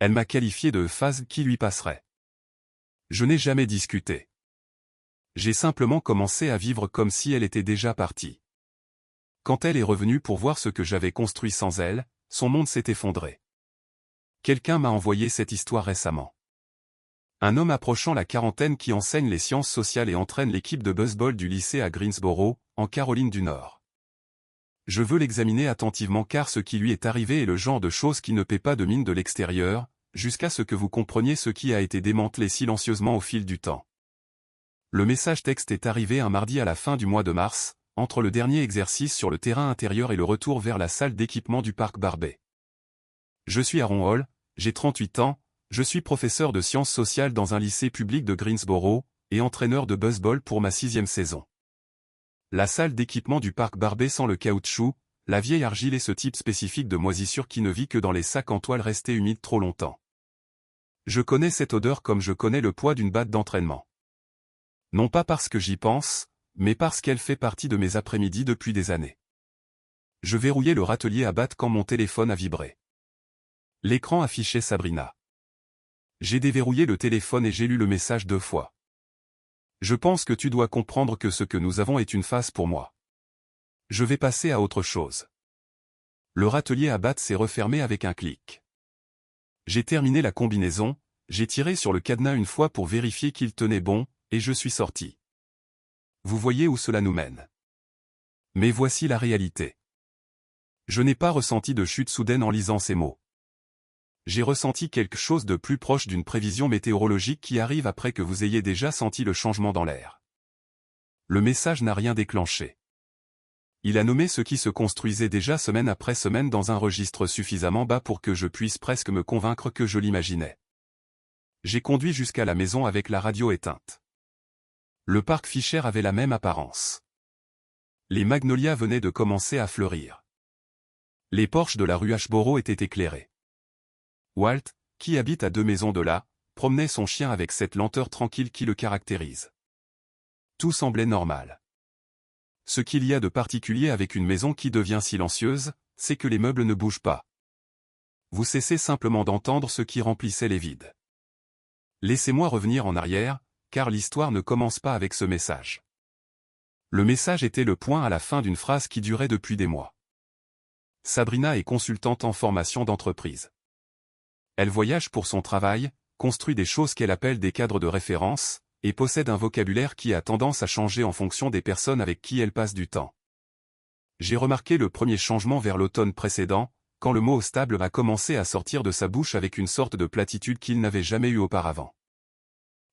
Elle m'a qualifié de phase qui lui passerait. Je n'ai jamais discuté. J'ai simplement commencé à vivre comme si elle était déjà partie. Quand elle est revenue pour voir ce que j'avais construit sans elle, son monde s'est effondré. Quelqu'un m'a envoyé cette histoire récemment. Un homme approchant la quarantaine qui enseigne les sciences sociales et entraîne l'équipe de baseball du lycée à Greensboro, en Caroline du Nord. Je veux l'examiner attentivement car ce qui lui est arrivé est le genre de chose qui ne paie pas de mine de l'extérieur, jusqu'à ce que vous compreniez ce qui a été démantelé silencieusement au fil du temps. Le message texte est arrivé un mardi à la fin du mois de mars, entre le dernier exercice sur le terrain intérieur et le retour vers la salle d'équipement du parc Barbet. Je suis Aaron Hall, j'ai 38 ans, je suis professeur de sciences sociales dans un lycée public de Greensboro, et entraîneur de baseball pour ma 6e saison. La salle d'équipement du parc Barbet sent le caoutchouc, la vieille argile et ce type spécifique de moisissure qui ne vit que dans les sacs en toile restés humides trop longtemps. Je connais cette odeur comme je connais le poids d'une batte d'entraînement. Non pas parce que j'y pense, mais parce qu'elle fait partie de mes après-midi depuis des années. Je verrouillais le râtelier à batte quand mon téléphone a vibré. L'écran affichait Sabrina. J'ai déverrouillé le téléphone et j'ai lu le message 2 fois. Je pense que tu dois comprendre que ce que nous avons est une phase pour moi. Je vais passer à autre chose. Le râtelier à batte s'est refermé avec un clic. J'ai terminé la combinaison, j'ai tiré sur le cadenas une fois pour vérifier qu'il tenait bon, et je suis sorti. Vous voyez où cela nous mène. Mais voici la réalité. Je n'ai pas ressenti de chute soudaine en lisant ces mots. J'ai ressenti quelque chose de plus proche d'une prévision météorologique qui arrive après que vous ayez déjà senti le changement dans l'air. Le message n'a rien déclenché. Il a nommé ce qui se construisait déjà semaine après semaine dans un registre suffisamment bas pour que je puisse presque me convaincre que je l'imaginais. J'ai conduit jusqu'à la maison avec la radio éteinte. Le parc Fisher avait la même apparence. Les magnolias venaient de commencer à fleurir. Les porches de la rue Ashboro étaient éclairés. Walt, qui habite à 2 maisons de là, promenait son chien avec cette lenteur tranquille qui le caractérise. Tout semblait normal. Ce qu'il y a de particulier avec une maison qui devient silencieuse, c'est que les meubles ne bougent pas. Vous cessez simplement d'entendre ce qui remplissait les vides. Laissez-moi revenir en arrière, car l'histoire ne commence pas avec ce message. Le message était le point à la fin d'une phrase qui durait depuis des mois. Sabrina est consultante en formation d'entreprise. Elle voyage pour son travail, construit des choses qu'elle appelle des cadres de référence, et possède un vocabulaire qui a tendance à changer en fonction des personnes avec qui elle passe du temps. J'ai remarqué le premier changement vers l'automne précédent, quand le mot stable a commencé à sortir de sa bouche avec une sorte de platitude qu'il n'avait jamais eue auparavant.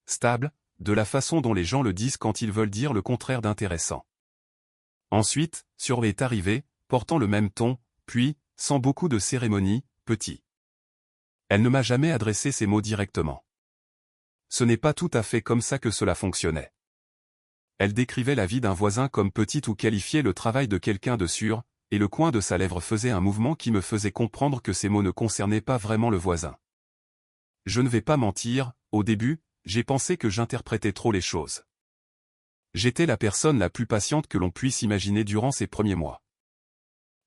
Stable, de la façon dont les gens le disent quand ils veulent dire le contraire d'intéressant. Ensuite, Sur est arrivé, portant le même ton, puis, sans beaucoup de cérémonie, petit. Elle ne m'a jamais adressé ces mots directement. Ce n'est pas tout à fait comme ça que cela fonctionnait. Elle décrivait la vie d'un voisin comme petite ou qualifiait le travail de quelqu'un de sûr, et le coin de sa lèvre faisait un mouvement qui me faisait comprendre que ces mots ne concernaient pas vraiment le voisin. Je ne vais pas mentir, au début, j'ai pensé que j'interprétais trop les choses. J'étais la personne la plus patiente que l'on puisse imaginer durant ces premiers mois.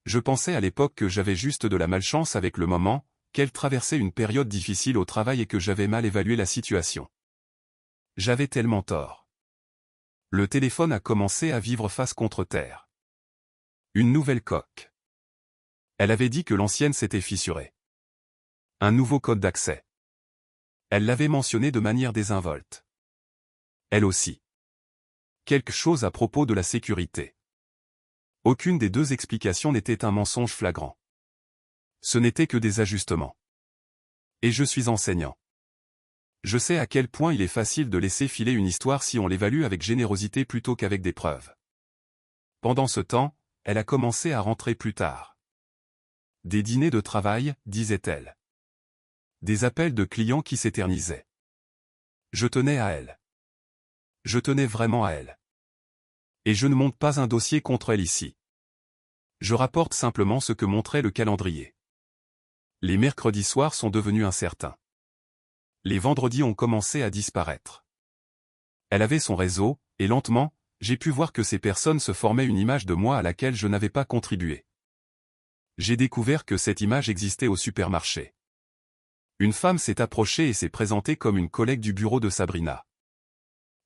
Je pensais à l'époque que j'avais juste de la malchance avec le moment, qu'elle traversait une période difficile au travail et que j'avais mal évalué la situation. J'avais tellement tort. Le téléphone a commencé à vivre face contre terre. Une nouvelle coque. Elle avait dit que l'ancienne s'était fissurée. Un nouveau code d'accès. Elle l'avait mentionné de manière désinvolte. Elle aussi. Quelque chose à propos de la sécurité. Aucune des deux explications n'était un mensonge flagrant. Ce n'était que des ajustements. Et je suis enseignant. Je sais à quel point il est facile de laisser filer une histoire si on l'évalue avec générosité plutôt qu'avec des preuves. Pendant ce temps, elle a commencé à rentrer plus tard. Des dîners de travail, disait-elle. Des appels de clients qui s'éternisaient. Je tenais à elle. Je tenais vraiment à elle. Et je ne monte pas un dossier contre elle ici. Je rapporte simplement ce que montrait le calendrier. Les mercredis soirs sont devenus incertains. Les vendredis ont commencé à disparaître. Elle avait son réseau, et lentement, j'ai pu voir que ces personnes se formaient une image de moi à laquelle je n'avais pas contribué. J'ai découvert que cette image existait au supermarché. Une femme s'est approchée et s'est présentée comme une collègue du bureau de Sabrina.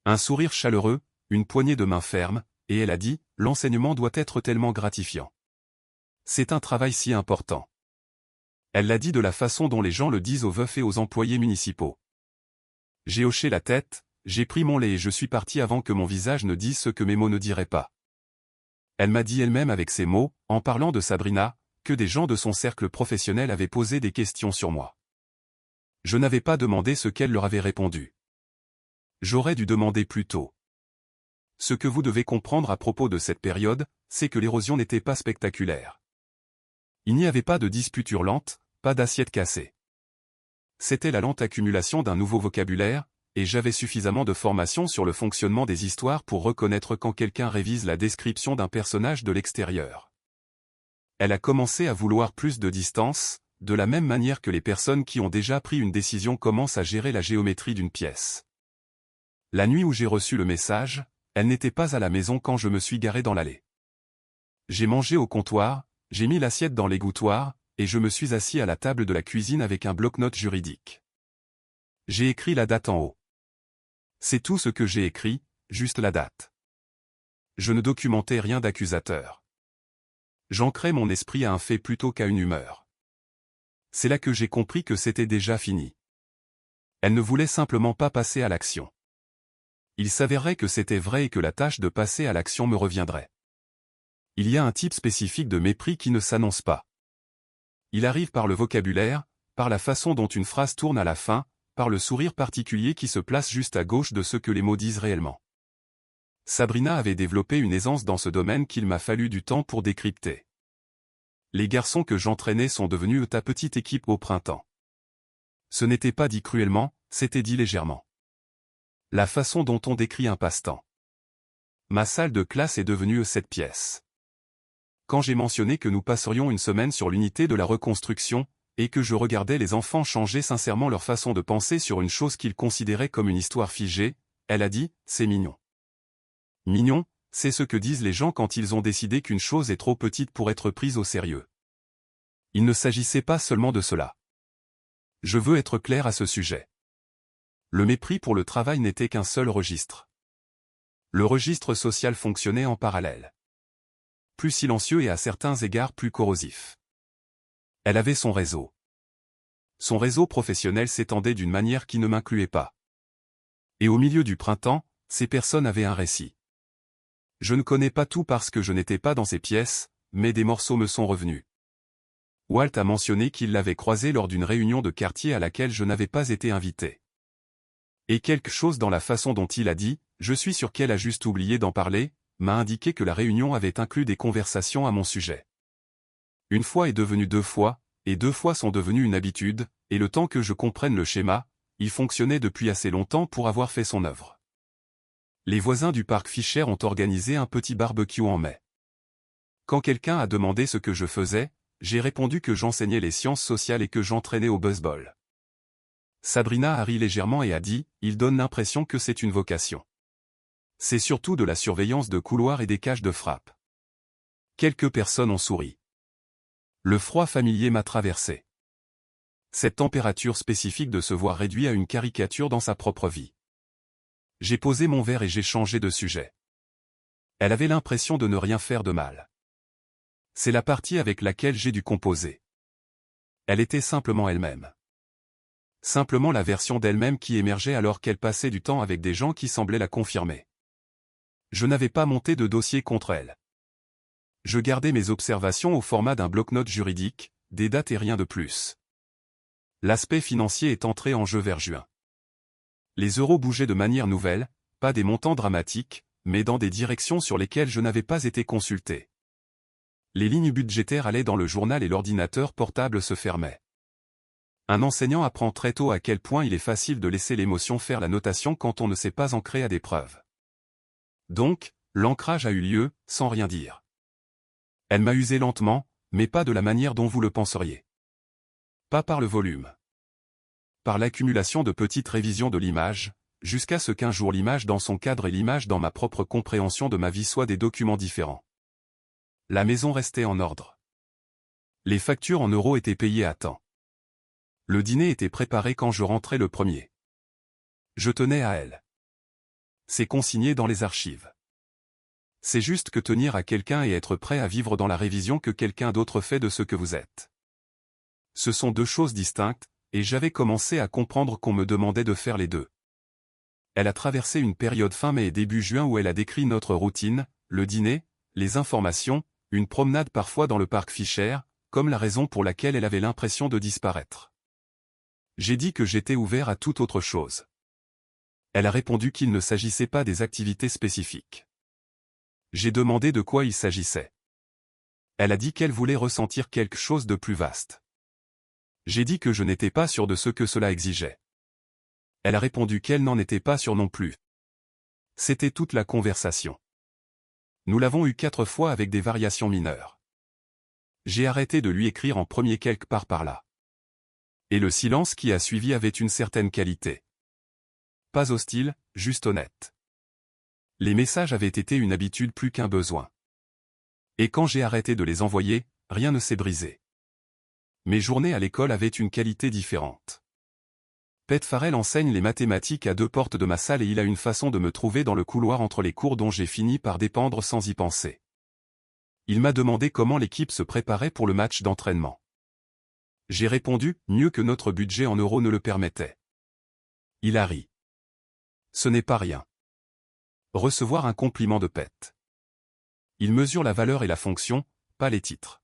Un sourire chaleureux, une poignée de main ferme, et elle a dit, l'enseignement doit être tellement gratifiant. C'est un travail si important. Elle l'a dit de la façon dont les gens le disent aux veufs et aux employés municipaux. J'ai hoché la tête, j'ai pris mon lait et je suis parti avant que mon visage ne dise ce que mes mots ne diraient pas. Elle m'a dit elle-même avec ces mots, en parlant de Sabrina, que des gens de son cercle professionnel avaient posé des questions sur moi. Je n'avais pas demandé ce qu'elle leur avait répondu. J'aurais dû demander plus tôt. Ce que vous devez comprendre à propos de cette période, c'est que l'érosion n'était pas spectaculaire. Il n'y avait pas de disputes hurlantes, pas d'assiettes cassées. C'était la lente accumulation d'un nouveau vocabulaire, et j'avais suffisamment de formation sur le fonctionnement des histoires pour reconnaître quand quelqu'un révise la description d'un personnage de l'extérieur. Elle a commencé à vouloir plus de distance, de la même manière que les personnes qui ont déjà pris une décision commencent à gérer la géométrie d'une pièce. La nuit où j'ai reçu le message, elle n'était pas à la maison quand je me suis garé dans l'allée. J'ai mangé au comptoir, j'ai mis l'assiette dans l'égouttoir, et je me suis assis à la table de la cuisine avec un bloc-notes juridique. J'ai écrit la date en haut. C'est tout ce que j'ai écrit, juste la date. Je ne documentais rien d'accusateur. J'ancrais mon esprit à un fait plutôt qu'à une humeur. C'est là que j'ai compris que c'était déjà fini. Elle ne voulait simplement pas passer à l'action. Il s'avérait que c'était vrai et que la tâche de passer à l'action me reviendrait. Il y a un type spécifique de mépris qui ne s'annonce pas. Il arrive par le vocabulaire, par la façon dont une phrase tourne à la fin, par le sourire particulier qui se place juste à gauche de ce que les mots disent réellement. Sabrina avait développé une aisance dans ce domaine qu'il m'a fallu du temps pour décrypter. Les garçons que j'entraînais sont devenus ta petite équipe au printemps. Ce n'était pas dit cruellement, c'était dit légèrement. La façon dont on décrit un passe-temps. Ma salle de classe est devenue cette pièce. Quand j'ai mentionné que nous passerions une semaine sur l'unité de la reconstruction, et que je regardais les enfants changer sincèrement leur façon de penser sur une chose qu'ils considéraient comme une histoire figée, elle a dit, c'est mignon. Mignon, c'est ce que disent les gens quand ils ont décidé qu'une chose est trop petite pour être prise au sérieux. Il ne s'agissait pas seulement de cela. Je veux être clair à ce sujet. Le mépris pour le travail n'était qu'un seul registre. Le registre social fonctionnait en parallèle. Plus silencieux et à certains égards plus corrosif. Elle avait son réseau. Son réseau professionnel s'étendait d'une manière qui ne m'incluait pas. Et au milieu du printemps, ces personnes avaient un récit. Je ne connais pas tout parce que je n'étais pas dans ces pièces, mais des morceaux me sont revenus. Walt a mentionné qu'il l'avait croisée lors d'une réunion de quartier à laquelle je n'avais pas été invité. Et quelque chose dans la façon dont il a dit, je suis sûr qu'elle a juste oublié d'en parler, m'a indiqué que la réunion avait inclus des conversations à mon sujet. Une fois est devenu 2 fois, et 2 fois sont devenues une habitude, et le temps que je comprenne le schéma, il fonctionnait depuis assez longtemps pour avoir fait son œuvre. Les voisins du parc Fischer ont organisé un petit barbecue en mai. Quand quelqu'un a demandé ce que je faisais, j'ai répondu que j'enseignais les sciences sociales et que j'entraînais au baseball. Sabrina a ri légèrement et a dit, il donne l'impression que c'est une vocation. C'est surtout de la surveillance de couloirs et des cages de frappe. Quelques personnes ont souri. Le froid familier m'a traversé. Cette température spécifique de se voir réduit à une caricature dans sa propre vie. J'ai posé mon verre et j'ai changé de sujet. Elle avait l'impression de ne rien faire de mal. C'est la partie avec laquelle j'ai dû composer. Elle était simplement elle-même. Simplement la version d'elle-même qui émergeait alors qu'elle passait du temps avec des gens qui semblaient la confirmer. Je n'avais pas monté de dossier contre elle. Je gardais mes observations au format d'un bloc-notes juridique, des dates et rien de plus. L'aspect financier est entré en jeu vers juin. Les euros bougeaient de manière nouvelle, pas des montants dramatiques, mais dans des directions sur lesquelles je n'avais pas été consulté. Les lignes budgétaires allaient dans le journal et l'ordinateur portable se fermait. Un enseignant apprend très tôt à quel point il est facile de laisser l'émotion faire la notation quand on ne sait pas ancrer à des preuves. Donc, l'ancrage a eu lieu, sans rien dire. Elle m'a usé lentement, mais pas de la manière dont vous le penseriez. Pas par le volume. Par l'accumulation de petites révisions de l'image, jusqu'à ce qu'un jour l'image dans son cadre et l'image dans ma propre compréhension de ma vie soient des documents différents. La maison restait en ordre. Les factures en euros étaient payées à temps. Le dîner était préparé quand je rentrais le premier. Je tenais à elle. C'est consigné dans les archives. C'est juste que tenir à quelqu'un et être prêt à vivre dans la révision que quelqu'un d'autre fait de ce que vous êtes. Ce sont deux choses distinctes, et j'avais commencé à comprendre qu'on me demandait de faire les deux. Elle a traversé une période fin mai et début juin où elle a décrit notre routine, le dîner, les informations, une promenade parfois dans le parc Fischer, comme la raison pour laquelle elle avait l'impression de disparaître. J'ai dit que j'étais ouvert à toute autre chose. Elle a répondu qu'il ne s'agissait pas des activités spécifiques. J'ai demandé de quoi il s'agissait. Elle a dit qu'elle voulait ressentir quelque chose de plus vaste. J'ai dit que je n'étais pas sûr de ce que cela exigeait. Elle a répondu qu'elle n'en était pas sûre non plus. C'était toute la conversation. Nous l'avons eu 4 fois avec des variations mineures. J'ai arrêté de lui écrire en premier quelque part par là. Et le silence qui a suivi avait une certaine qualité. Pas hostile, juste honnête. Les messages avaient été une habitude plus qu'un besoin. Et quand j'ai arrêté de les envoyer, rien ne s'est brisé. Mes journées à l'école avaient une qualité différente. Pet Farrell enseigne les mathématiques à 2 portes de ma salle et il a une façon de me trouver dans le couloir entre les cours dont j'ai fini par dépendre sans y penser. Il m'a demandé comment l'équipe se préparait pour le match d'entraînement. J'ai répondu, mieux que notre budget en euros ne le permettait. Il a ri. Ce n'est pas rien. Recevoir un compliment de Pet. Il mesure la valeur et la fonction, pas les titres.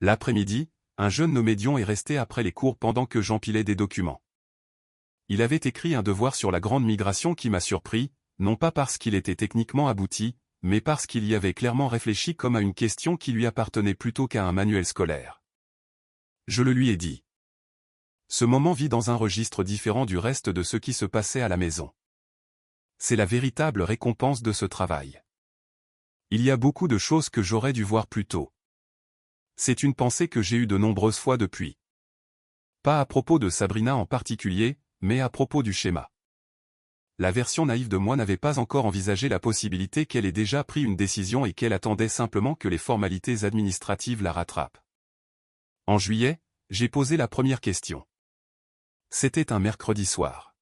L'après-midi, un jeune nommé Dion est resté après les cours pendant que j'empilais des documents. Il avait écrit un devoir sur la grande migration qui m'a surpris, non pas parce qu'il était techniquement abouti, mais parce qu'il y avait clairement réfléchi comme à une question qui lui appartenait plutôt qu'à un manuel scolaire. Je le lui ai dit. Ce moment vit dans un registre différent du reste de ce qui se passait à la maison. C'est la véritable récompense de ce travail. Il y a beaucoup de choses que j'aurais dû voir plus tôt. C'est une pensée que j'ai eue de nombreuses fois depuis. Pas à propos de Sabrina en particulier, mais à propos du schéma. La version naïve de moi n'avait pas encore envisagé la possibilité qu'elle ait déjà pris une décision et qu'elle attendait simplement que les formalités administratives la rattrapent. En juillet, j'ai posé la première question. C'était un mercredi soir.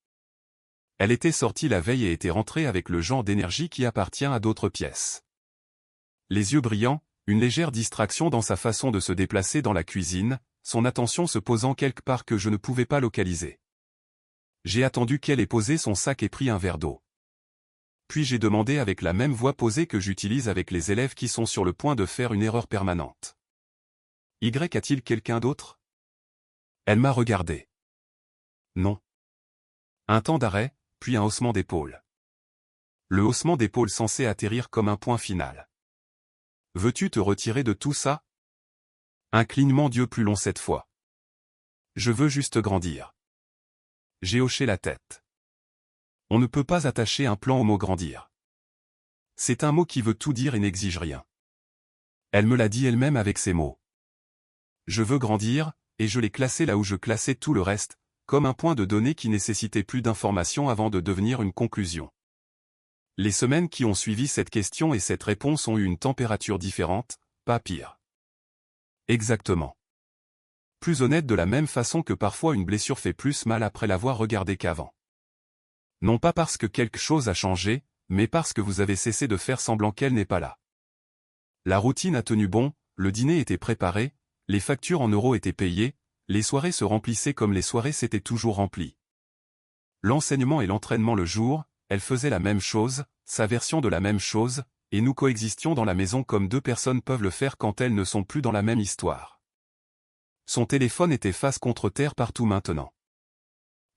Elle était sortie la veille et était rentrée avec le genre d'énergie qui appartient à d'autres pièces. Les yeux brillants, une légère distraction dans sa façon de se déplacer dans la cuisine, son attention se posant quelque part que je ne pouvais pas localiser. J'ai attendu qu'elle ait posé son sac et pris un verre d'eau. Puis j'ai demandé avec la même voix posée que j'utilise avec les élèves qui sont sur le point de faire une erreur permanente. Y a-t-il quelqu'un d'autre? Elle m'a regardé. Non. Un temps d'arrêt, puis un haussement d'épaule. Le haussement d'épaule censé atterrir comme un point final. Veux-tu te retirer de tout ça? Un clignement d'yeux plus long cette fois. Je veux juste grandir. J'ai hoché la tête. On ne peut pas attacher un plan au mot grandir. C'est un mot qui veut tout dire et n'exige rien. Elle me l'a dit elle-même avec ces mots. Je veux grandir, et je l'ai classé là où je classais tout le reste, comme un point de données qui nécessitait plus d'informations avant de devenir une conclusion. Les semaines qui ont suivi cette question et cette réponse ont eu une température différente, pas pire. Exactement. Plus honnête de la même façon que parfois une blessure fait plus mal après l'avoir regardée qu'avant. Non pas parce que quelque chose a changé, mais parce que vous avez cessé de faire semblant qu'elle n'est pas là. La routine a tenu bon, le dîner était préparé, les factures en euros étaient payées, les soirées se remplissaient comme les soirées s'étaient toujours remplies. L'enseignement et l'entraînement le jour, elle faisait la même chose, sa version de la même chose, et nous coexistions dans la maison comme 2 personnes peuvent le faire quand elles ne sont plus dans la même histoire. Son téléphone était face contre terre partout maintenant.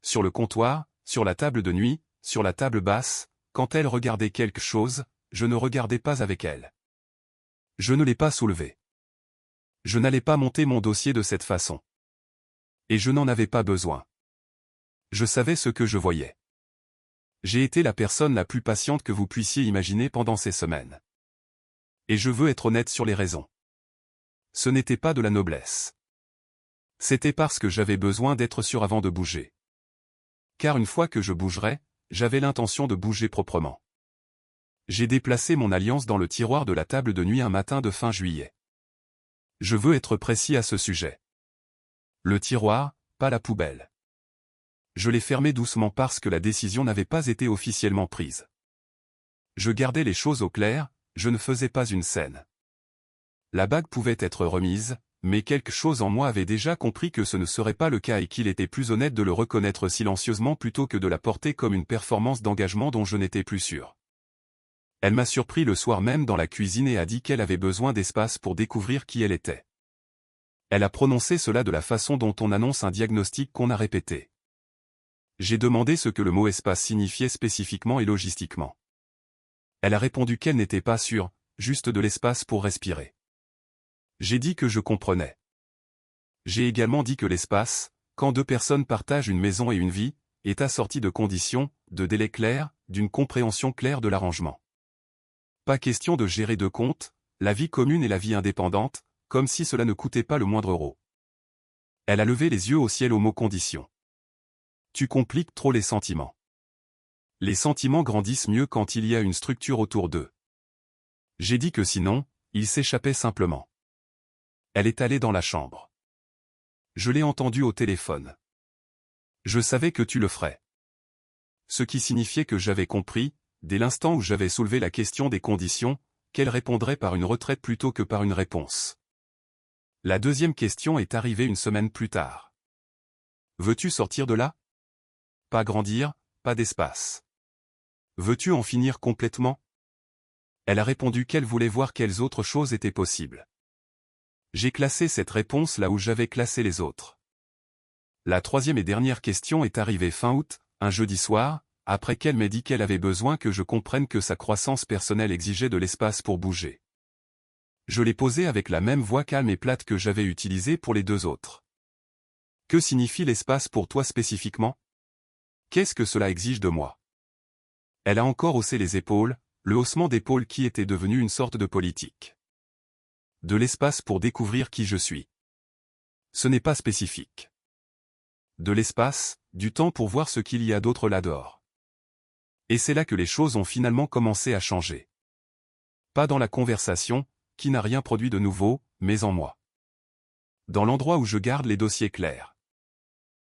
Sur le comptoir, sur la table de nuit, sur la table basse, quand elle regardait quelque chose, je ne regardais pas avec elle. Je ne l'ai pas soulevé. Je n'allais pas monter mon dossier de cette façon. Et je n'en avais pas besoin. Je savais ce que je voyais. J'ai été la personne la plus patiente que vous puissiez imaginer pendant ces semaines. Et je veux être honnête sur les raisons. Ce n'était pas de la noblesse. C'était parce que j'avais besoin d'être sûr avant de bouger. Car une fois que je bougerais, j'avais l'intention de bouger proprement. J'ai déplacé mon alliance dans le tiroir de la table de nuit un matin de fin juillet. Je veux être précis à ce sujet. Le tiroir, pas la poubelle. Je l'ai fermé doucement parce que la décision n'avait pas été officiellement prise. Je gardais les choses au clair, je ne faisais pas une scène. La bague pouvait être remise, mais quelque chose en moi avait déjà compris que ce ne serait pas le cas et qu'il était plus honnête de le reconnaître silencieusement plutôt que de la porter comme une performance d'engagement dont je n'étais plus sûr. Elle m'a surpris le soir même dans la cuisine et a dit qu'elle avait besoin d'espace pour découvrir qui elle était. Elle a prononcé cela de la façon dont on annonce un diagnostic qu'on a répété. J'ai demandé ce que le mot espace signifiait spécifiquement et logistiquement. Elle a répondu qu'elle n'était pas sûre, juste de l'espace pour respirer. J'ai dit que je comprenais. J'ai également dit que l'espace, quand deux personnes partagent une maison et une vie, est assorti de conditions, de délais clairs, d'une compréhension claire de l'arrangement. Pas question de gérer deux comptes, la vie commune et la vie indépendante, comme si cela ne coûtait pas le moindre euro. Elle a levé les yeux au ciel au mot conditions. Tu compliques trop les sentiments. Les sentiments grandissent mieux quand il y a une structure autour d'eux. J'ai dit que sinon, ils s'échappaient simplement. Elle est allée dans la chambre. Je l'ai entendue au téléphone. Je savais que tu le ferais. Ce qui signifiait que j'avais compris, dès l'instant où j'avais soulevé la question des conditions, qu'elle répondrait par une retraite plutôt que par une réponse. La deuxième question est arrivée une semaine plus tard. Veux-tu sortir de là? Pas grandir, pas d'espace. Veux-tu en finir complètement? Elle a répondu qu'elle voulait voir quelles autres choses étaient possibles. J'ai classé cette réponse là où j'avais classé les autres. La troisième et dernière question est arrivée fin août, un jeudi soir, après qu'elle m'ait dit qu'elle avait besoin que je comprenne que sa croissance personnelle exigeait de l'espace pour bouger. Je l'ai posée avec la même voix calme et plate que j'avais utilisée pour les deux autres. Que signifie l'espace pour toi spécifiquement? Qu'est-ce que cela exige de moi? Elle a encore haussé les épaules, le haussement d'épaules qui était devenu une sorte de politique. De l'espace pour découvrir qui je suis. Ce n'est pas spécifique. De l'espace, du temps pour voir ce qu'il y a d'autre là-dehors. Et c'est là que les choses ont finalement commencé à changer. Pas dans la conversation, qui n'a rien produit de nouveau, mais en moi. Dans l'endroit où je garde les dossiers clairs.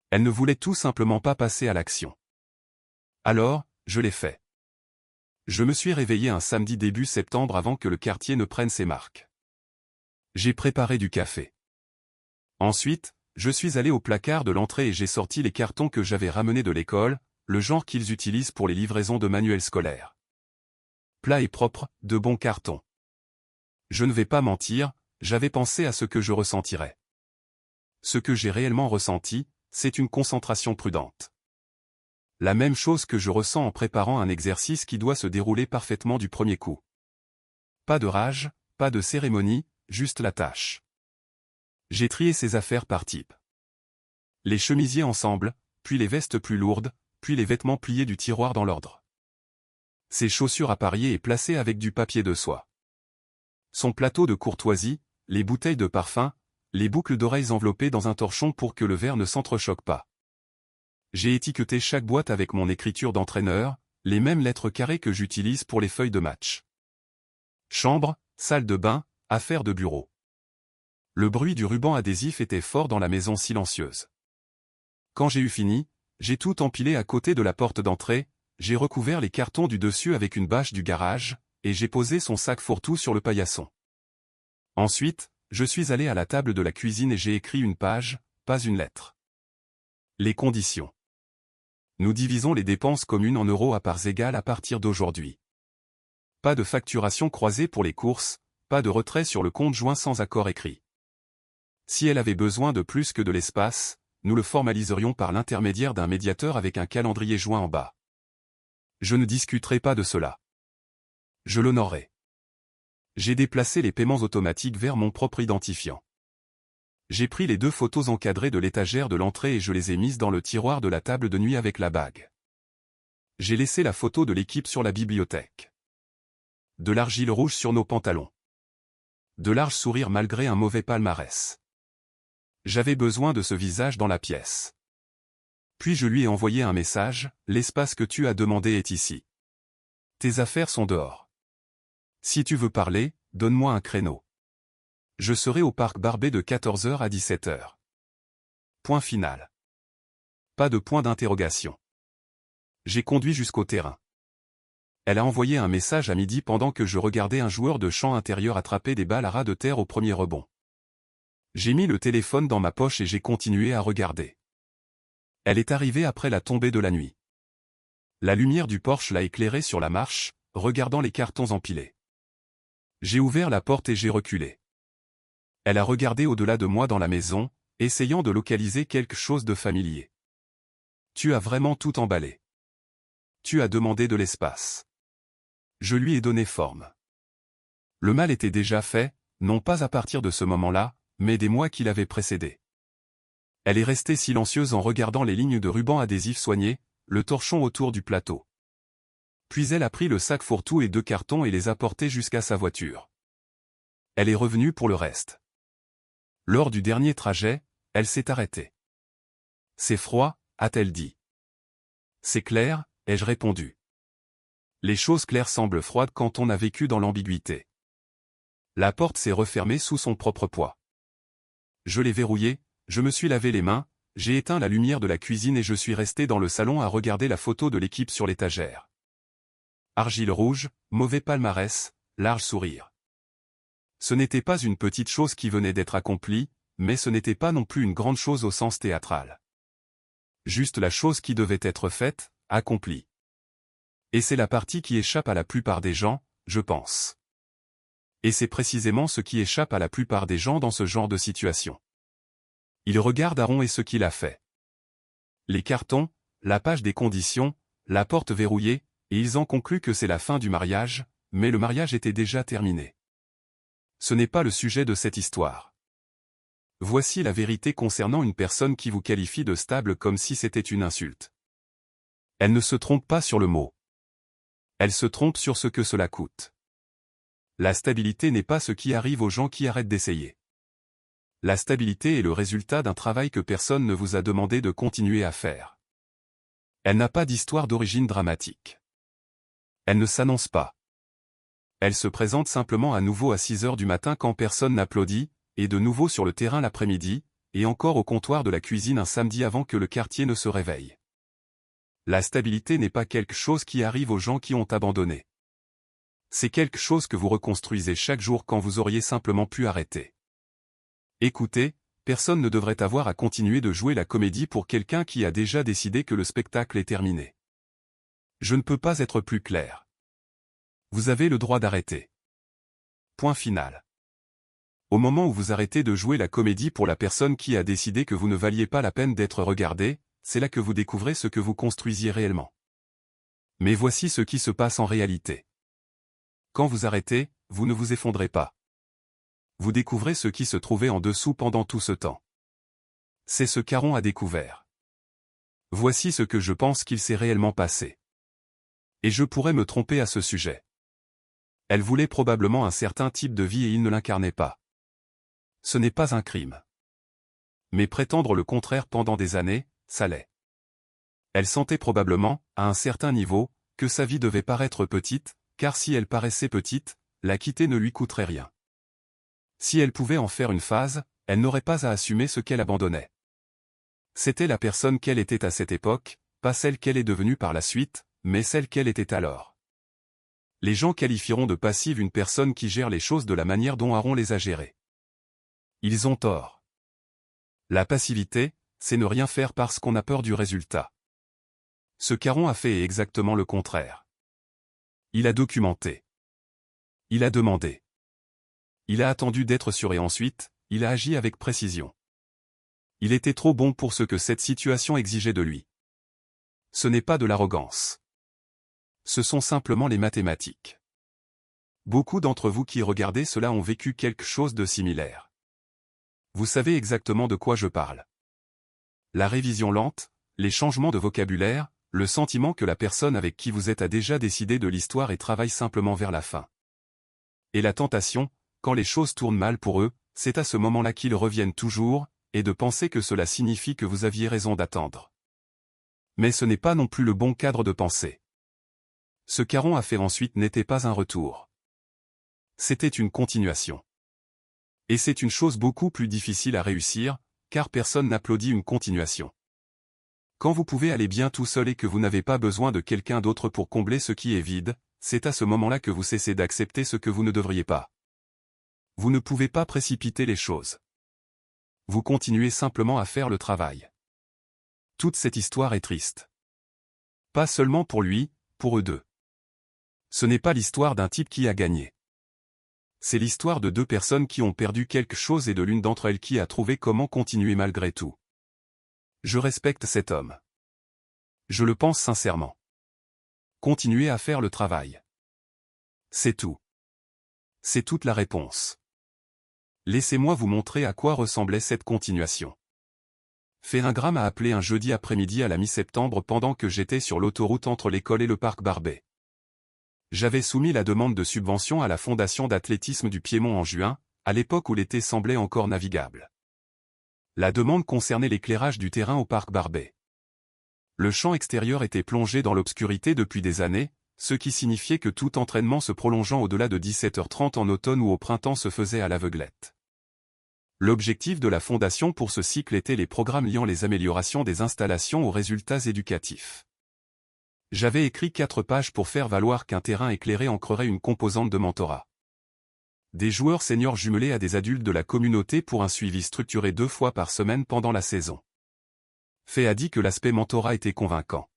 Elle ne voulait tout simplement pas passer à l'action. Alors, je l'ai fait. Je me suis réveillé un samedi début septembre avant que le quartier ne prenne ses marques. J'ai préparé du café. Ensuite, je suis allé au placard de l'entrée et j'ai sorti les cartons que j'avais ramenés de l'école, le genre qu'ils utilisent pour les livraisons de manuels scolaires. Plat et propre, de bons cartons. Je ne vais pas mentir, j'avais pensé à ce que je ressentirais. Ce que j'ai réellement ressenti, c'est une concentration prudente. La même chose que je ressens en préparant un exercice qui doit se dérouler parfaitement du premier coup. Pas de rage, pas de cérémonie, juste la tâche. J'ai trié ces affaires par type. Les chemisiers ensemble, puis les vestes plus lourdes, puis les vêtements pliés du tiroir dans l'ordre. Ses chaussures appariées et placées avec du papier de soie. Son plateau de courtoisie, les bouteilles de parfum, les boucles d'oreilles enveloppées dans un torchon pour que le verre ne s'entrechoque pas. J'ai étiqueté chaque boîte avec mon écriture d'entraîneur, les mêmes lettres carrées que j'utilise pour les feuilles de match. Chambre, salle de bain, affaires de bureau. Le bruit du ruban adhésif était fort dans la maison silencieuse. Quand j'ai eu fini, j'ai tout empilé à côté de la porte d'entrée, j'ai recouvert les cartons du dessus avec une bâche du garage, et j'ai posé son sac fourre-tout sur le paillasson. Ensuite, je suis allé à la table de la cuisine et j'ai écrit une page, pas une lettre. Les conditions. Nous divisons les dépenses communes en euros à parts égales à partir d'aujourd'hui. Pas de facturation croisée pour les courses, pas de retrait sur le compte joint sans accord écrit. Si elle avait besoin de plus que de l'espace, nous le formaliserions par l'intermédiaire d'un médiateur avec un calendrier joint en bas. Je ne discuterai pas de cela. Je l'honorerai. J'ai déplacé les paiements automatiques vers mon propre identifiant. J'ai pris les 2 photos encadrées de l'étagère de l'entrée et je les ai mises dans le tiroir de la table de nuit avec la bague. J'ai laissé la photo de l'équipe sur la bibliothèque. De l'argile rouge sur nos pantalons. De larges sourires malgré un mauvais palmarès. J'avais besoin de ce visage dans la pièce. Puis je lui ai envoyé un message, l'espace que tu as demandé est ici. Tes affaires sont dehors. Si tu veux parler, donne-moi un créneau. Je serai au parc Barbet de 14h à 17h. Point final. Pas de point d'interrogation. J'ai conduit jusqu'au terrain. Elle a envoyé un message à midi pendant que je regardais un joueur de champ intérieur attraper des balles à ras de terre au premier rebond. J'ai mis le téléphone dans ma poche et j'ai continué à regarder. Elle est arrivée après la tombée de la nuit. La lumière du Porsche l'a éclairée sur la marche, regardant les cartons empilés. J'ai ouvert la porte et j'ai reculé. Elle a regardé au-delà de moi dans la maison, essayant de localiser quelque chose de familier. Tu as vraiment tout emballé. Tu as demandé de l'espace. Je lui ai donné forme. Le mal était déjà fait, non pas à partir de ce moment-là, mais des mois qui l'avaient précédé. Elle est restée silencieuse en regardant les lignes de ruban adhésif soignées, le torchon autour du plateau. Puis elle a pris le sac fourre-tout et 2 cartons et les a portés jusqu'à sa voiture. Elle est revenue pour le reste. Lors du dernier trajet, elle s'est arrêtée. C'est froid, a-t-elle dit. C'est clair, ai-je répondu. Les choses claires semblent froides quand on a vécu dans l'ambiguïté. La porte s'est refermée sous son propre poids. Je l'ai verrouillée, je me suis lavé les mains, j'ai éteint la lumière de la cuisine et je suis resté dans le salon à regarder la photo de l'équipe sur l'étagère. Argile rouge, mauvais palmarès, large sourire. Ce n'était pas une petite chose qui venait d'être accomplie, mais ce n'était pas non plus une grande chose au sens théâtral. Juste la chose qui devait être faite, accomplie. Et c'est la partie qui échappe à la plupart des gens, je pense. Et c'est précisément ce qui échappe à la plupart des gens dans ce genre de situation. Ils regardent Aaron et ce qu'il a fait. Les cartons, la page des conditions, la porte verrouillée, et ils en concluent que c'est la fin du mariage, mais le mariage était déjà terminé. Ce n'est pas le sujet de cette histoire. Voici la vérité concernant une personne qui vous qualifie de stable comme si c'était une insulte. Elle ne se trompe pas sur le mot. Elle se trompe sur ce que cela coûte. La stabilité n'est pas ce qui arrive aux gens qui arrêtent d'essayer. La stabilité est le résultat d'un travail que personne ne vous a demandé de continuer à faire. Elle n'a pas d'histoire d'origine dramatique. Elle ne s'annonce pas. Elle se présente simplement à nouveau à 6 heures du matin quand personne n'applaudit, et de nouveau sur le terrain l'après-midi, et encore au comptoir de la cuisine un samedi avant que le quartier ne se réveille. La stabilité n'est pas quelque chose qui arrive aux gens qui ont abandonné. C'est quelque chose que vous reconstruisez chaque jour quand vous auriez simplement pu arrêter. Écoutez, personne ne devrait avoir à continuer de jouer la comédie pour quelqu'un qui a déjà décidé que le spectacle est terminé. Je ne peux pas être plus clair. Vous avez le droit d'arrêter. Point final. Au moment où vous arrêtez de jouer la comédie pour la personne qui a décidé que vous ne valiez pas la peine d'être regardé, c'est là que vous découvrez ce que vous construisiez réellement. Mais voici ce qui se passe en réalité. Quand vous arrêtez, vous ne vous effondrez pas. Vous découvrez ce qui se trouvait en dessous pendant tout ce temps. C'est ce qu'Aaron a découvert. Voici ce que je pense qu'il s'est réellement passé. Et je pourrais me tromper à ce sujet. Elle voulait probablement un certain type de vie et il ne l'incarnait pas. Ce n'est pas un crime. Mais prétendre le contraire pendant des années, ça l'est. Elle sentait probablement, à un certain niveau, que sa vie devait paraître petite, car si elle paraissait petite, la quitter ne lui coûterait rien. Si elle pouvait en faire une phase, elle n'aurait pas à assumer ce qu'elle abandonnait. C'était la personne qu'elle était à cette époque, pas celle qu'elle est devenue par la suite, mais celle qu'elle était alors. Les gens qualifieront de passive une personne qui gère les choses de la manière dont Aaron les a gérées. Ils ont tort. La passivité, c'est ne rien faire parce qu'on a peur du résultat. Ce qu'Aaron a fait est exactement le contraire. Il a documenté. Il a demandé. Il a attendu d'être sûr et ensuite, il a agi avec précision. Il était trop bon pour ce que cette situation exigeait de lui. Ce n'est pas de l'arrogance. Ce sont simplement les mathématiques. Beaucoup d'entre vous qui regardez cela ont vécu quelque chose de similaire. Vous savez exactement de quoi je parle. La révision lente, les changements de vocabulaire, le sentiment que la personne avec qui vous êtes a déjà décidé de l'histoire et travaille simplement vers la fin. Et la tentation, quand les choses tournent mal pour eux, c'est à ce moment-là qu'ils reviennent toujours, et de penser que cela signifie que vous aviez raison d'attendre. Mais ce n'est pas non plus le bon cadre de pensée. Ce qu'Aaron a fait ensuite n'était pas un retour. C'était une continuation. Et c'est une chose beaucoup plus difficile à réussir, car personne n'applaudit une continuation. Quand vous pouvez aller bien tout seul et que vous n'avez pas besoin de quelqu'un d'autre pour combler ce qui est vide, c'est à ce moment-là que vous cessez d'accepter ce que vous ne devriez pas. Vous ne pouvez pas précipiter les choses. Vous continuez simplement à faire le travail. Toute cette histoire est triste. Pas seulement pour lui, pour eux deux. Ce n'est pas l'histoire d'un type qui a gagné. C'est l'histoire de deux personnes qui ont perdu quelque chose et de l'une d'entre elles qui a trouvé comment continuer malgré tout. Je respecte cet homme. Je le pense sincèrement. Continuez à faire le travail. C'est tout. C'est toute la réponse. Laissez-moi vous montrer à quoi ressemblait cette continuation. Ferringram a appelé un jeudi après-midi à la mi-septembre pendant que j'étais sur l'autoroute entre l'école et le parc Barbet. J'avais soumis la demande de subvention à la Fondation d'athlétisme du Piémont en juin, à l'époque où l'été semblait encore navigable. La demande concernait l'éclairage du terrain au parc Barbet. Le champ extérieur était plongé dans l'obscurité depuis des années, ce qui signifiait que tout entraînement se prolongeant au-delà de 17h30 en automne ou au printemps se faisait à l'aveuglette. L'objectif de la Fondation pour ce cycle était les programmes liant les améliorations des installations aux résultats éducatifs. J'avais écrit 4 pages pour faire valoir qu'un terrain éclairé ancrerait une composante de mentorat. Des joueurs seniors jumelés à des adultes de la communauté pour un suivi structuré 2 fois par semaine pendant la saison. Fait a dit que l'aspect mentorat était convaincant.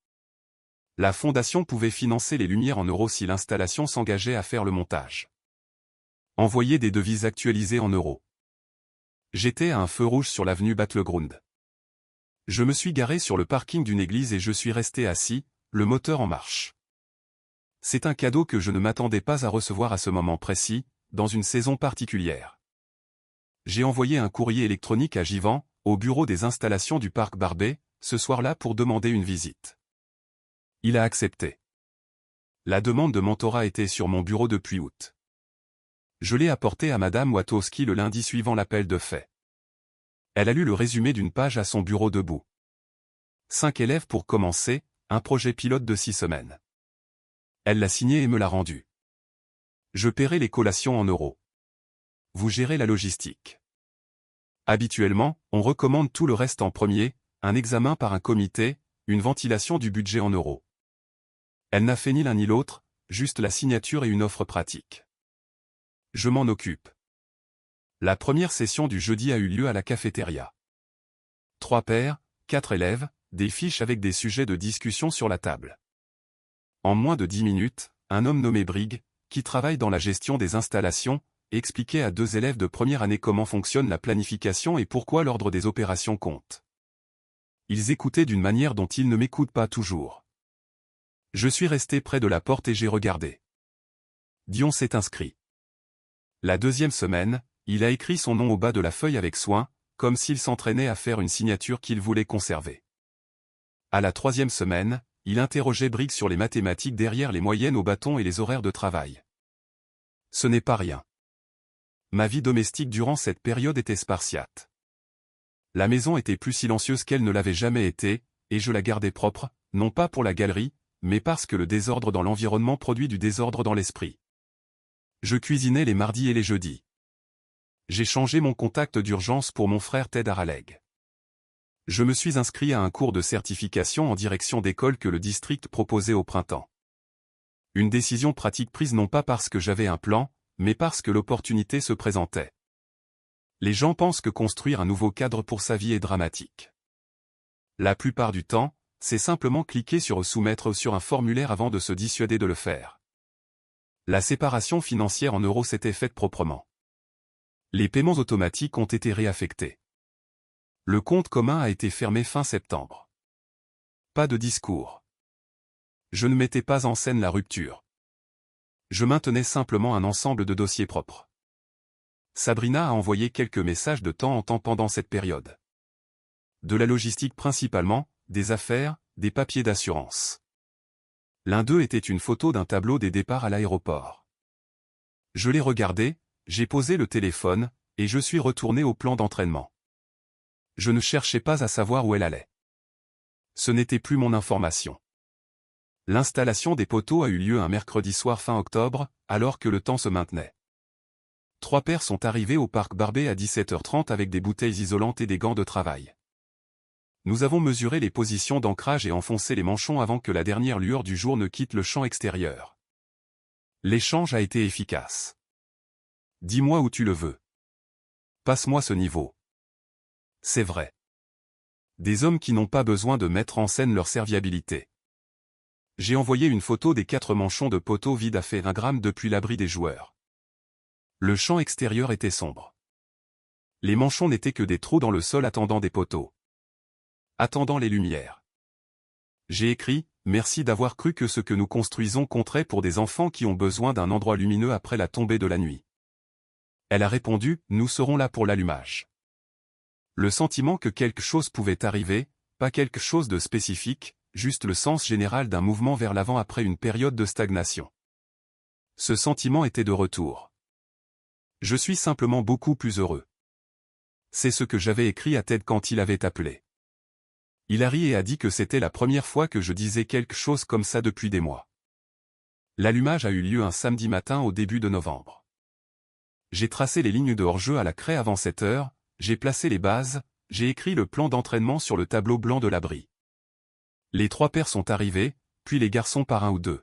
La Fondation pouvait financer les lumières en euros si l'installation s'engageait à faire le montage. Envoyer des devises actualisées en euros. J'étais à un feu rouge sur l'avenue Battleground. Je me suis garé sur le parking d'une église et je suis resté assis, le moteur en marche. C'est un cadeau que je ne m'attendais pas à recevoir à ce moment précis, dans une saison particulière. J'ai envoyé un courrier électronique à Givan, au bureau des installations du parc Barbet, ce soir-là pour demander une visite. Il a accepté. La demande de mentorat était sur mon bureau depuis août. Je l'ai apporté à Madame Watowski le lundi suivant l'appel de fait. Elle a lu le résumé d'une page à son bureau debout. 5 élèves pour commencer, un projet pilote de 6 semaines. Elle l'a signé et me l'a rendu. Je paierai les collations en euros. Vous gérez la logistique. Habituellement, on recommande tout le reste en premier, un examen par un comité, une ventilation du budget en euros. Elle n'a fait ni l'un ni l'autre, juste la signature et une offre pratique. Je m'en occupe. La première session du jeudi a eu lieu à la cafétéria. 3 pairs, 4 élèves, des fiches avec des sujets de discussion sur la table. En moins de 10 minutes, un homme nommé Brig, qui travaille dans la gestion des installations, expliquait à 2 élèves de première année comment fonctionne la planification et pourquoi l'ordre des opérations compte. Ils écoutaient d'une manière dont ils ne m'écoutent pas toujours. Je suis resté près de la porte et j'ai regardé. Dion s'est inscrit. La 2e semaine, il a écrit son nom au bas de la feuille avec soin, comme s'il s'entraînait à faire une signature qu'il voulait conserver. À la 3e semaine, il interrogeait Brig sur les mathématiques derrière les moyennes au bâton et les horaires de travail. Ce n'est pas rien. Ma vie domestique durant cette période était spartiate. La maison était plus silencieuse qu'elle ne l'avait jamais été, et je la gardais propre, non pas pour la galerie, mais parce que le désordre dans l'environnement produit du désordre dans l'esprit. Je cuisinais les mardis et les jeudis. J'ai changé mon contact d'urgence pour mon frère Ted Araleg. Je me suis inscrit à un cours de certification en direction d'école que le district proposait au printemps. Une décision pratique prise non pas parce que j'avais un plan, mais parce que l'opportunité se présentait. Les gens pensent que construire un nouveau cadre pour sa vie est dramatique. La plupart du temps, c'est simplement cliquer sur soumettre sur un formulaire avant de se dissuader de le faire. La séparation financière en euros s'était faite proprement. Les paiements automatiques ont été réaffectés. Le compte commun a été fermé fin septembre. Pas de discours. Je ne mettais pas en scène la rupture. Je maintenais simplement un ensemble de dossiers propres. Sabrina a envoyé quelques messages de temps en temps pendant cette période. De la logistique principalement, des affaires, des papiers d'assurance. L'un d'eux était une photo d'un tableau des départs à l'aéroport. Je l'ai regardé, j'ai posé le téléphone, et je suis retourné au plan d'entraînement. Je ne cherchais pas à savoir où elle allait. Ce n'était plus mon information. L'installation des poteaux a eu lieu un mercredi soir fin octobre, alors que le temps se maintenait. 3 pairs sont arrivés au parc Barbet à 17h30 avec des bouteilles isolantes et des gants de travail. Nous avons mesuré les positions d'ancrage et enfoncé les manchons avant que la dernière lueur du jour ne quitte le champ extérieur. L'échange a été efficace. Dis-moi où tu le veux. Passe-moi ce niveau. C'est vrai. Des hommes qui n'ont pas besoin de mettre en scène leur serviabilité. J'ai envoyé une photo des 4 manchons de poteau vides à fait 1 gramme depuis l'abri des joueurs. Le champ extérieur était sombre. Les manchons n'étaient que des trous dans le sol attendant des poteaux. Attendant les lumières. J'ai écrit « Merci d'avoir cru que ce que nous construisons compterait pour des enfants qui ont besoin d'un endroit lumineux après la tombée de la nuit. » Elle a répondu « Nous serons là pour l'allumage. » Le sentiment que quelque chose pouvait arriver, pas quelque chose de spécifique, juste le sens général d'un mouvement vers l'avant après une période de stagnation. Ce sentiment était de retour. Je suis simplement beaucoup plus heureux. C'est ce que j'avais écrit à Ted quand il avait appelé. Il a ri et a dit que c'était la première fois que je disais quelque chose comme ça depuis des mois. L'allumage a eu lieu un samedi matin au début de novembre. J'ai tracé les lignes de hors-jeu à la craie avant 7 heures, j'ai placé les bases, j'ai écrit le plan d'entraînement sur le tableau blanc de l'abri. Les 3 paires sont arrivés, puis les garçons par 1 ou 2.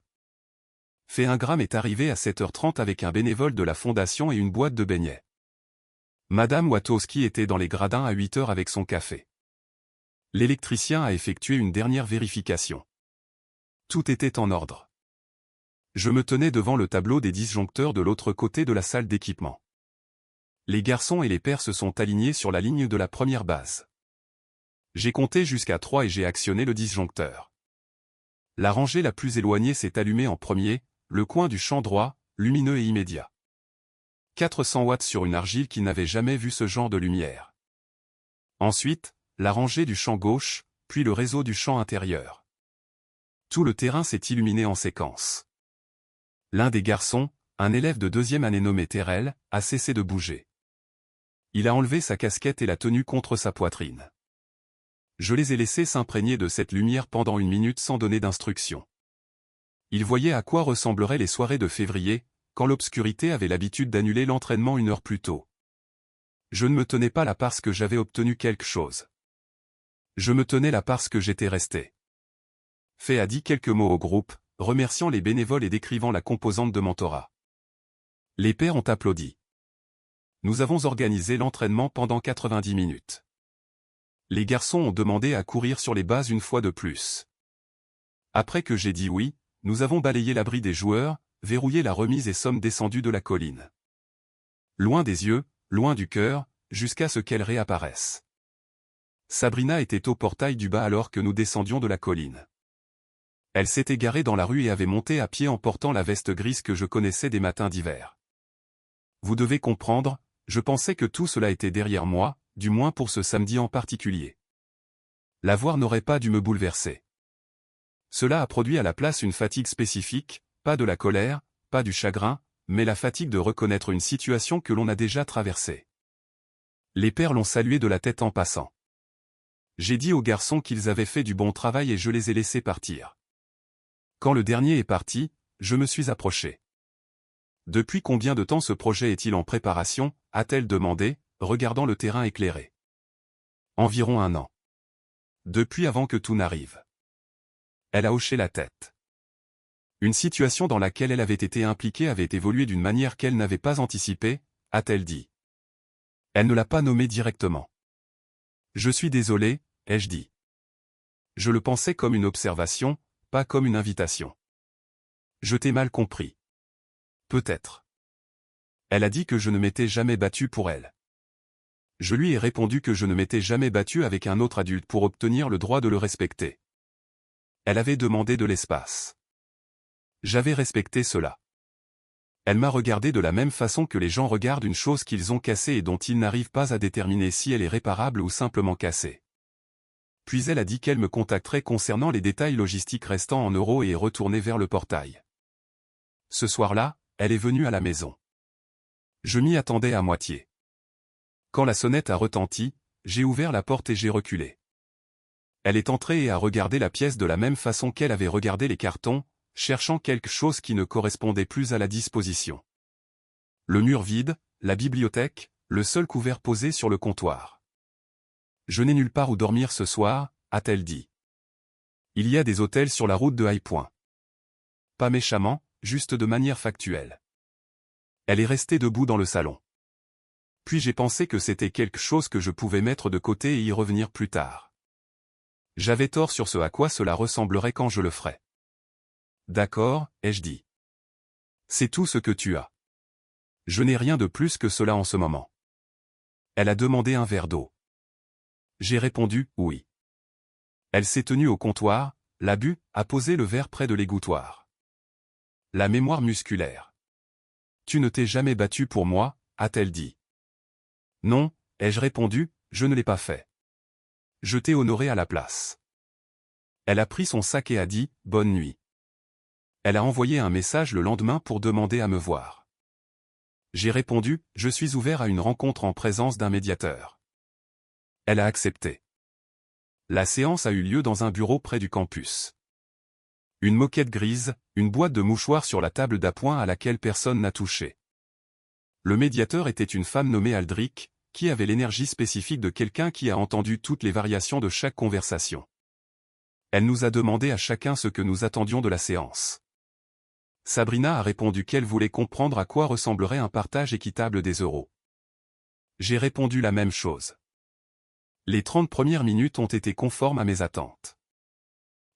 Fait 1 gramme est arrivé à 7h30 avec un bénévole de la fondation et une boîte de beignets. Madame Watowski était dans les gradins à 8 heures avec son café. L'électricien a effectué une dernière vérification. Tout était en ordre. Je me tenais devant le tableau des disjoncteurs de l'autre côté de la salle d'équipement. Les garçons et les pères se sont alignés sur la ligne de la première base. J'ai compté jusqu'à 3 et j'ai actionné le disjoncteur. La rangée la plus éloignée s'est allumée en premier, le coin du champ droit, lumineux et immédiat. 400 watts sur une argile qui n'avait jamais vu ce genre de lumière. Ensuite, la rangée du champ gauche, puis le réseau du champ intérieur. Tout le terrain s'est illuminé en séquence. L'un des garçons, un élève de 2e année nommé Terrell, a cessé de bouger. Il a enlevé sa casquette et l'a tenue contre sa poitrine. Je les ai laissés s'imprégner de cette lumière pendant 1 minute sans donner d'instructions. Ils voyaient à quoi ressembleraient les soirées de février, quand l'obscurité avait l'habitude d'annuler l'entraînement 1 heure plus tôt. Je ne me tenais pas là parce que j'avais obtenu quelque chose. Je me tenais là parce que j'étais resté. Fay a dit quelques mots au groupe, remerciant les bénévoles et décrivant la composante de mentorat. Les pères ont applaudi. Nous avons organisé l'entraînement pendant 90 minutes. Les garçons ont demandé à courir sur les bases une fois de plus. Après que j'ai dit oui, nous avons balayé l'abri des joueurs, verrouillé la remise et sommes descendus de la colline. Loin des yeux, loin du cœur, jusqu'à ce qu'elle réapparaisse. Sabrina était au portail du bas alors que nous descendions de la colline. Elle s'était garée dans la rue et avait monté à pied en portant la veste grise que je connaissais des matins d'hiver. Vous devez comprendre, je pensais que tout cela était derrière moi, du moins pour ce samedi en particulier. La voir n'aurait pas dû me bouleverser. Cela a produit à la place une fatigue spécifique, pas de la colère, pas du chagrin, mais la fatigue de reconnaître une situation que l'on a déjà traversée. Les pères l'ont salué de la tête en passant. J'ai dit aux garçons qu'ils avaient fait du bon travail et je les ai laissés partir. Quand le dernier est parti, je me suis approché. Depuis combien de temps ce projet est-il en préparation, a-t-elle demandé, regardant le terrain éclairé. Environ 1 an. Depuis avant que tout n'arrive. Elle a hoché la tête. Une situation dans laquelle elle avait été impliquée avait évolué d'une manière qu'elle n'avait pas anticipée, a-t-elle dit. Elle ne l'a pas nommé directement. Je suis désolé, ai-je dit. Je le pensais comme une observation, pas comme une invitation. Je t'ai mal compris. Peut-être. Elle a dit que je ne m'étais jamais battu pour elle. Je lui ai répondu que je ne m'étais jamais battu avec un autre adulte pour obtenir le droit de le respecter. Elle avait demandé de l'espace. J'avais respecté cela. Elle m'a regardé de la même façon que les gens regardent une chose qu'ils ont cassée et dont ils n'arrivent pas à déterminer si elle est réparable ou simplement cassée. Puis elle a dit qu'elle me contacterait concernant les détails logistiques restants en euros et est retournée vers le portail. Ce soir-là, elle est venue à la maison. Je m'y attendais à moitié. Quand la sonnette a retenti, j'ai ouvert la porte et j'ai reculé. Elle est entrée et a regardé la pièce de la même façon qu'elle avait regardé les cartons, cherchant quelque chose qui ne correspondait plus à la disposition. Le mur vide, la bibliothèque, le seul couvert posé sur le comptoir. Je n'ai nulle part où dormir ce soir, a-t-elle dit. Il y a des hôtels sur la route de High Point. Pas méchamment, juste de manière factuelle. Elle est restée debout dans le salon. Puis j'ai pensé que c'était quelque chose que je pouvais mettre de côté et y revenir plus tard. J'avais tort sur ce à quoi cela ressemblerait quand je le ferais. D'accord, ai-je dit. C'est tout ce que tu as. Je n'ai rien de plus que cela en ce moment. Elle a demandé un verre d'eau. J'ai répondu, oui. Elle s'est tenue au comptoir, l'a bu, a posé le verre près de l'égouttoir. La mémoire musculaire. Tu ne t'es jamais battu pour moi, a-t-elle dit. Non, ai-je répondu, je ne l'ai pas fait. Je t'ai honoré à la place. Elle a pris son sac et a dit, bonne nuit. Elle a envoyé un message le lendemain pour demander à me voir. J'ai répondu, je suis ouvert à une rencontre en présence d'un médiateur. Elle a accepté. La séance a eu lieu dans un bureau près du campus. Une moquette grise, une boîte de mouchoirs sur la table d'appoint à laquelle personne n'a touché. Le médiateur était une femme nommée Aldrich, qui avait l'énergie spécifique de quelqu'un qui a entendu toutes les variations de chaque conversation. Elle nous a demandé à chacun ce que nous attendions de la séance. Sabrina a répondu qu'elle voulait comprendre à quoi ressemblerait un partage équitable des euros. J'ai répondu la même chose. Les 30 premières minutes ont été conformes à mes attentes.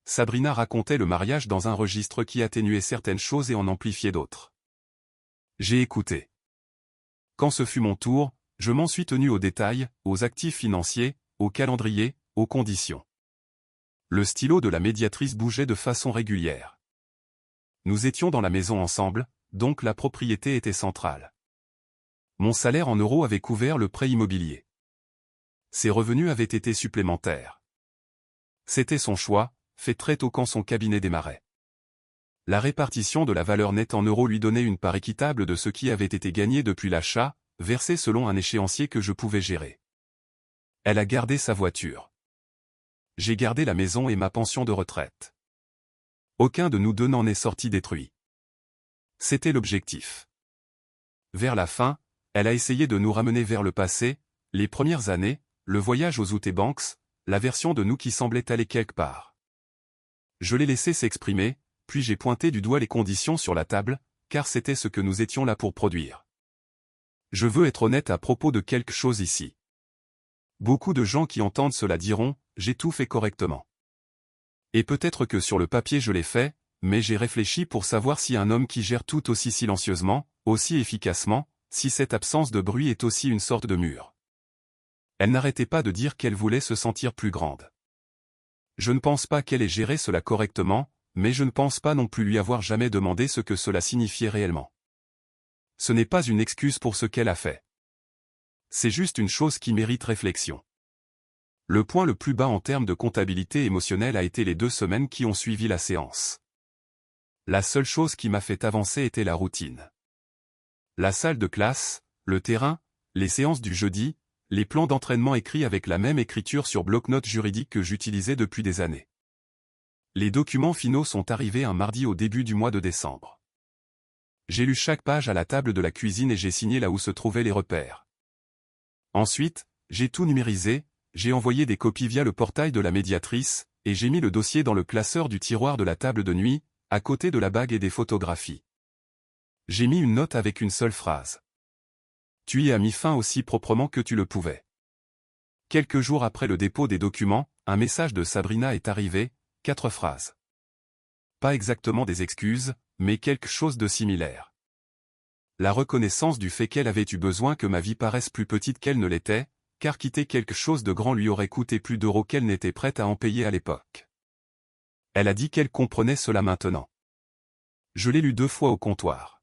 Sabrina racontait le mariage dans un registre qui atténuait certaines choses et en amplifiait d'autres. J'ai écouté. Quand ce fut mon tour, je m'en suis tenu aux détails, aux actifs financiers, au calendrier, aux conditions. Le stylo de la médiatrice bougeait de façon régulière. Nous étions dans la maison ensemble, donc la propriété était centrale. Mon salaire en euros avait couvert le prêt immobilier. Ses revenus avaient été supplémentaires. C'était son choix, fait très tôt quand son cabinet démarrait. La répartition de la valeur nette en euros lui donnait une part équitable de ce qui avait été gagné depuis l'achat, versé selon un échéancier que je pouvais gérer. Elle a gardé sa voiture. J'ai gardé la maison et ma pension de retraite. Aucun de nous deux n'en est sorti détruit. C'était l'objectif. Vers la fin, elle a essayé de nous ramener vers le passé, les premières années, le voyage aux Outer Banks, la version de nous qui semblait aller quelque part. Je l'ai laissé s'exprimer, puis j'ai pointé du doigt les conditions sur la table, car c'était ce que nous étions là pour produire. Je veux être honnête à propos de quelque chose ici. Beaucoup de gens qui entendent cela diront, j'ai tout fait correctement. Et peut-être que sur le papier je l'ai fait, mais j'ai réfléchi pour savoir si un homme qui gère tout aussi silencieusement, aussi efficacement, si cette absence de bruit est aussi une sorte de mur. Elle n'arrêtait pas de dire qu'elle voulait se sentir plus grande. Je ne pense pas qu'elle ait géré cela correctement, mais je ne pense pas non plus lui avoir jamais demandé ce que cela signifiait réellement. Ce n'est pas une excuse pour ce qu'elle a fait. C'est juste une chose qui mérite réflexion. Le point le plus bas en termes de comptabilité émotionnelle a été les 2 semaines qui ont suivi la séance. La seule chose qui m'a fait avancer était la routine. La salle de classe, le terrain, les séances du jeudi, les plans d'entraînement écrits avec la même écriture sur bloc-notes juridique que j'utilisais depuis des années. Les documents finaux sont arrivés un mardi au début du mois de décembre. J'ai lu chaque page à la table de la cuisine et j'ai signé là où se trouvaient les repères. Ensuite, j'ai tout numérisé, j'ai envoyé des copies via le portail de la médiatrice, et j'ai mis le dossier dans le classeur du tiroir de la table de nuit, à côté de la bague et des photographies. J'ai mis une note avec une seule phrase. Tu y as mis fin aussi proprement que tu le pouvais. Quelques jours après le dépôt des documents, un message de Sabrina est arrivé, 4 phrases. Pas exactement des excuses, mais quelque chose de similaire. La reconnaissance du fait qu'elle avait eu besoin que ma vie paraisse plus petite qu'elle ne l'était, car quitter quelque chose de grand lui aurait coûté plus d'euros qu'elle n'était prête à en payer à l'époque. Elle a dit qu'elle comprenait cela maintenant. Je l'ai lu 2 fois au comptoir.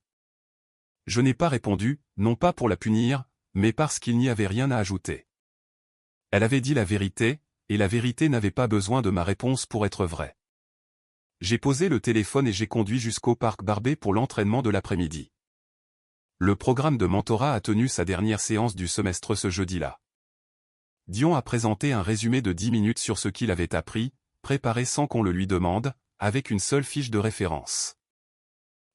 Je n'ai pas répondu, non pas pour la punir, mais parce qu'il n'y avait rien à ajouter. Elle avait dit la vérité, et la vérité n'avait pas besoin de ma réponse pour être vraie. J'ai posé le téléphone et j'ai conduit jusqu'au parc Barbet pour l'entraînement de l'après-midi. Le programme de mentorat a tenu sa dernière séance du semestre ce jeudi-là. Dion a présenté un résumé de 10 minutes sur ce qu'il avait appris, préparé sans qu'on le lui demande, avec une seule fiche de référence.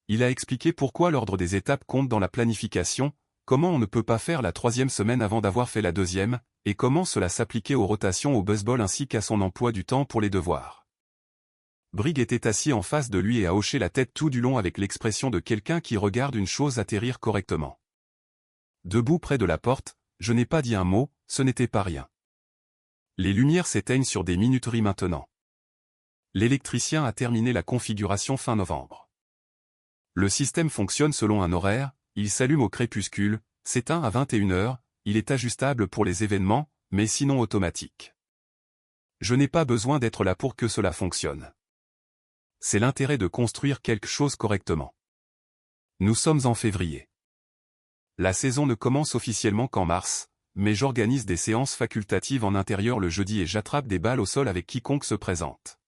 Il a expliqué pourquoi l'ordre des étapes compte dans la planification, comment on ne peut pas faire la 3e semaine avant d'avoir fait la 2e, et comment cela s'appliquait aux rotations au baseball ainsi qu'à son emploi du temps pour les devoirs. Briggs était assis en face de lui et a hoché la tête tout du long avec l'expression de quelqu'un qui regarde une chose atterrir correctement. Debout près de la porte, je n'ai pas dit un mot, ce n'était pas rien. Les lumières s'éteignent sur des minuteries maintenant. L'électricien a terminé la configuration fin novembre. Le système fonctionne selon un horaire, il s'allume au crépuscule, s'éteint à 21h, il est ajustable pour les événements, mais sinon automatique. Je n'ai pas besoin d'être là pour que cela fonctionne. C'est l'intérêt de construire quelque chose correctement. Nous sommes en février. La saison ne commence officiellement qu'en mars, mais j'organise des séances facultatives en intérieur le jeudi et j'attrape des balles au sol avec quiconque se présente.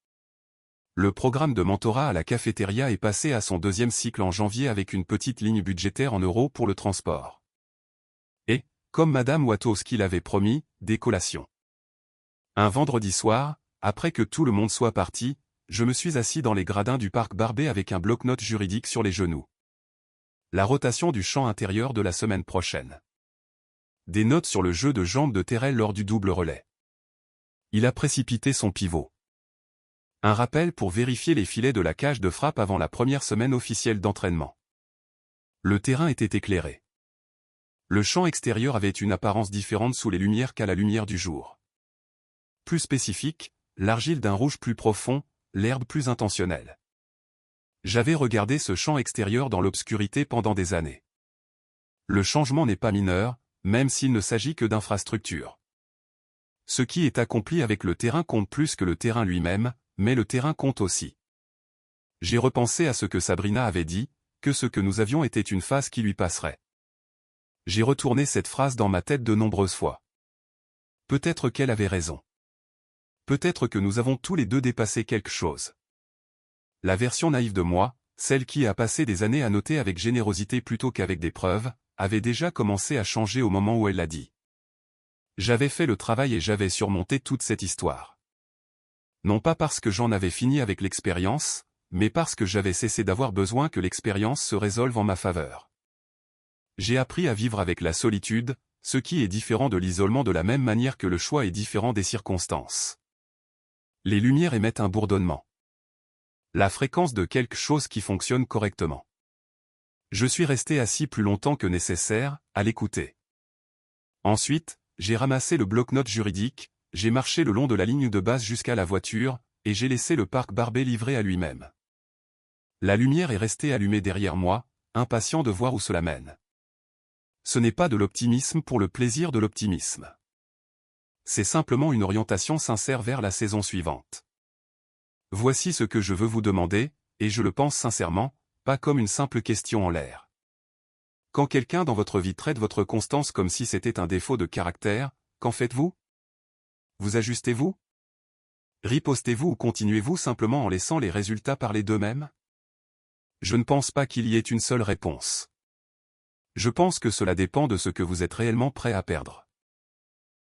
Le programme de mentorat à la cafétéria est passé à son 2e cycle en janvier avec une petite ligne budgétaire en euros pour le transport. Et, comme Madame Wachowski l'avait promis, des collations. Un vendredi soir, après que tout le monde soit parti, je me suis assis dans les gradins du parc Barbet avec un bloc-notes juridique sur les genoux. La rotation du champ intérieur de la semaine prochaine. Des notes sur le jeu de jambes de Terrell lors du double relais. Il a précipité son pivot. Un rappel pour vérifier les filets de la cage de frappe avant la première semaine officielle d'entraînement. Le terrain était éclairé. Le champ extérieur avait une apparence différente sous les lumières qu'à la lumière du jour. Plus spécifique, l'argile d'un rouge plus profond, l'herbe plus intentionnelle. J'avais regardé ce champ extérieur dans l'obscurité pendant des années. Le changement n'est pas mineur, même s'il ne s'agit que d'infrastructure. Ce qui est accompli avec le terrain compte plus que le terrain lui-même, mais le terrain compte aussi. J'ai repensé à ce que Sabrina avait dit, que ce que nous avions était une phase qui lui passerait. J'ai retourné cette phrase dans ma tête de nombreuses fois. Peut-être qu'elle avait raison. Peut-être que nous avons tous les deux dépassé quelque chose. La version naïve de moi, celle qui a passé des années à noter avec générosité plutôt qu'avec des preuves, avait déjà commencé à changer au moment où elle l'a dit. J'avais fait le travail et j'avais surmonté toute cette histoire. Non pas parce que j'en avais fini avec l'expérience, mais parce que j'avais cessé d'avoir besoin que l'expérience se résolve en ma faveur. J'ai appris à vivre avec la solitude, ce qui est différent de l'isolement de la même manière que le choix est différent des circonstances. Les lumières émettent un bourdonnement. La fréquence de quelque chose qui fonctionne correctement. Je suis resté assis plus longtemps que nécessaire, à l'écouter. Ensuite, j'ai ramassé le bloc-notes juridique, j'ai marché le long de la ligne de base jusqu'à la voiture, et j'ai laissé le parc Barbet livré à lui-même. La lumière est restée allumée derrière moi, impatient de voir où cela mène. Ce n'est pas de l'optimisme pour le plaisir de l'optimisme. C'est simplement une orientation sincère vers la saison suivante. Voici ce que je veux vous demander, et je le pense sincèrement, pas comme une simple question en l'air. Quand quelqu'un dans votre vie traite votre constance comme si c'était un défaut de caractère, qu'en faites-vous? Vous ajustez-vous? Ripostez-vous ou continuez-vous simplement en laissant les résultats parler d'eux-mêmes? Je ne pense pas qu'il y ait une seule réponse. Je pense que cela dépend de ce que vous êtes réellement prêt à perdre.